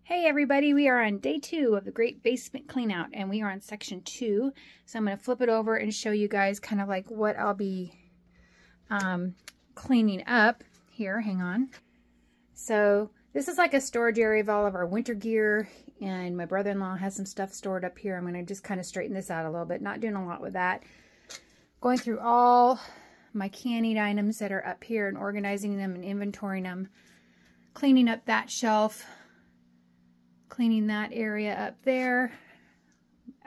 Hey everybody, we are on day 2 of the Great Basement Cleanout, and we are on section 2. So I'm going to flip it over and show you guys kind of like what I'll be cleaning up here. Hang on. So this is like a storage area of all of our winter gear, and my brother-in-law has some stuff stored up here. I'm going to just kind of straighten this out a little bit, not doing a lot with that. Going through all my canning items that are up here and organizing them and inventorying them. Cleaning up that shelf. Cleaning that area up there.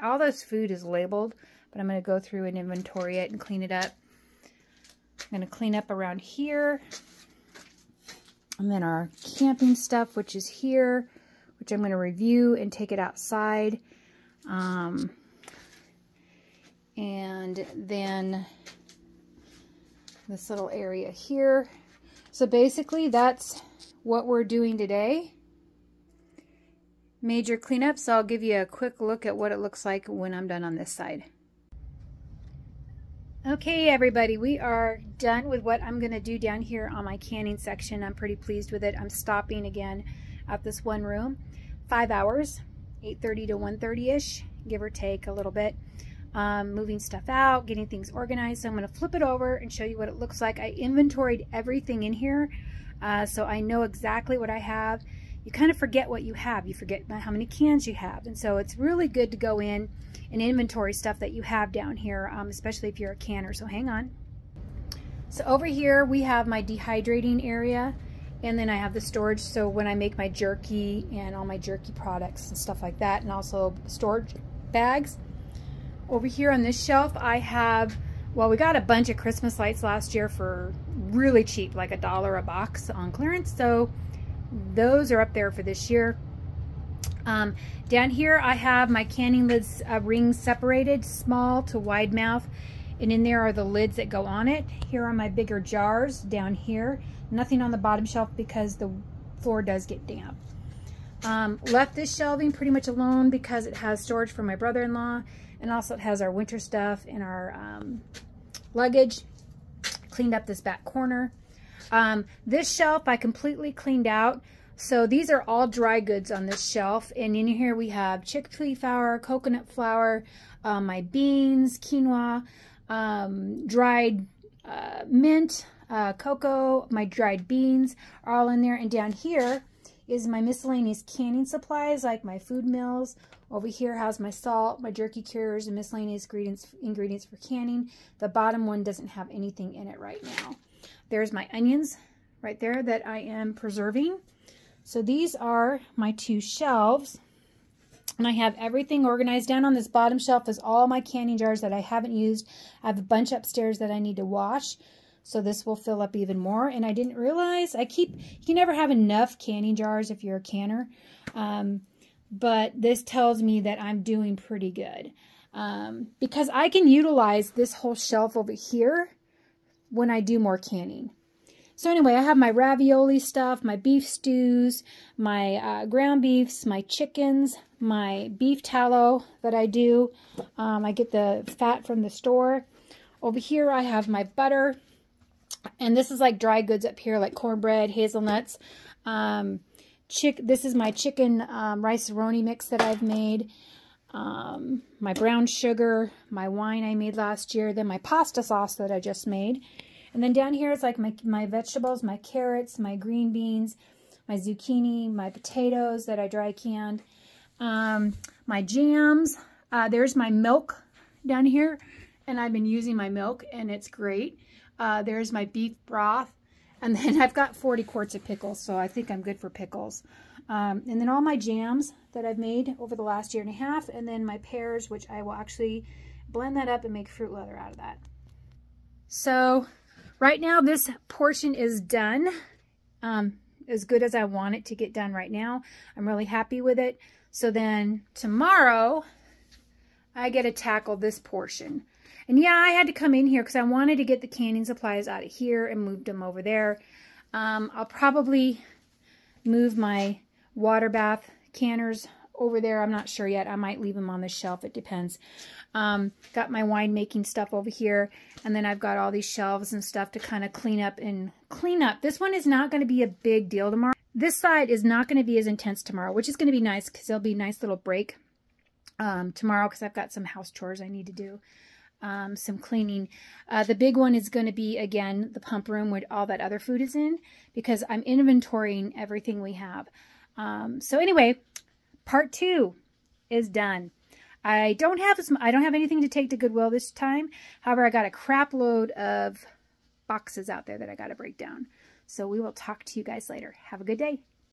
All this food is labeled, but I'm going to go through and inventory it and clean it up. I'm going to clean up around here. And then our camping stuff, which is here, which I'm going to review and take it outside. And then this little area here. So basically that's what we're doing today. Major cleanup, so I'll give you a quick look at what it looks like when I'm done on this side. Okay everybody, we are done with what I'm going to do down here on my canning section. I'm pretty pleased with it. I'm stopping again at this one room. 5 hours, 8:30 to 1:30ish, give or take a little bit. Moving stuff out, getting things organized. So I'm going to flip it over and show you what it looks like. I inventoried everything in here, so I know exactly what I have. You kind of forget what you have. You forget how many cans you have. And so it's really good to go in and inventory stuff that you have down here, especially if you're a canner. So hang on. So over here we have my dehydrating area, and then I have the storage. So when I make my jerky and all my jerky products and stuff like that, and also storage bags. Over here on this shelf I have, well, we got a bunch of Christmas lights last year for really cheap, like $1 a box on clearance. So those are up there for this year. Down here I have my canning lids rings separated, small to wide mouth, and in there are the lids that go on it. Here are my bigger jars down here. Nothing on the bottom shelf because the floor does get damp. Left this shelving pretty much alone because it has storage for my brother-in-law, and also it has our winter stuff and our luggage. Cleaned up this back corner. This shelf I completely cleaned out. So these are all dry goods on this shelf. And in here we have chickpea flour, coconut flour, my beans, quinoa, dried mint, cocoa, my dried beans are all in there. And down here is my miscellaneous canning supplies, like my food mills. Over here has my salt, my jerky cures, and miscellaneous ingredients for canning. The bottom one doesn't have anything in it right now. There's my onions right there that I am preserving. So these are my 2 shelves. And I have everything organized. Down on this bottom shelf is all my canning jars that I haven't used. I have a bunch upstairs that I need to wash. So this will fill up even more. And I didn't realize, you can never have enough canning jars if you're a canner. But this tells me that I'm doing pretty good. Because I can utilize this whole shelf over here when I do more canning. So anyway, I have my ravioli stuff, my beef stews, my ground beefs, my chickens, my beef tallow that I do. I get the fat from the store. Over here I have my butter. And this is like dry goods up here, like cornbread, hazelnuts. This is my chicken rice-a-roni mix that I've made. My brown sugar, my wine I made last year, then my pasta sauce that I just made. And then down here it's like my vegetables, my carrots, my green beans, my zucchini, my potatoes that I dry canned, my jams. There's my milk down here, and I've been using my milk and it's great. There's my beef broth, and then I've got 40 quarts of pickles, so I think I'm good for pickles. And then all my jams that I've made over the last year and a half, and then my pears, which I will actually blend that up and make fruit leather out of that. So right now this portion is done, as good as I want it to get done right now. I'm really happy with it. So then tomorrow I get to tackle this portion. And yeah, I had to come in here because I wanted to get the canning supplies out of here and moved them over there. I'll probably move my water bath canners over there. I'm not sure yet. I might leave them on the shelf. It depends. Got my wine making stuff over here. And then I've got all these shelves and stuff to kind of clean up. This one is not going to be a big deal tomorrow. This side is not going to be as intense tomorrow, which is going to be nice because there'll be a nice little break tomorrow because I've got some house chores I need to do, some cleaning. The big one is going to be, again, the pump room where all that other food is in because I'm inventorying everything we have. So anyway, part 2 is done. I don't have anything to take to Goodwill this time. However, I got a crap load of boxes out there that I got to break down. So we will talk to you guys later. Have a good day.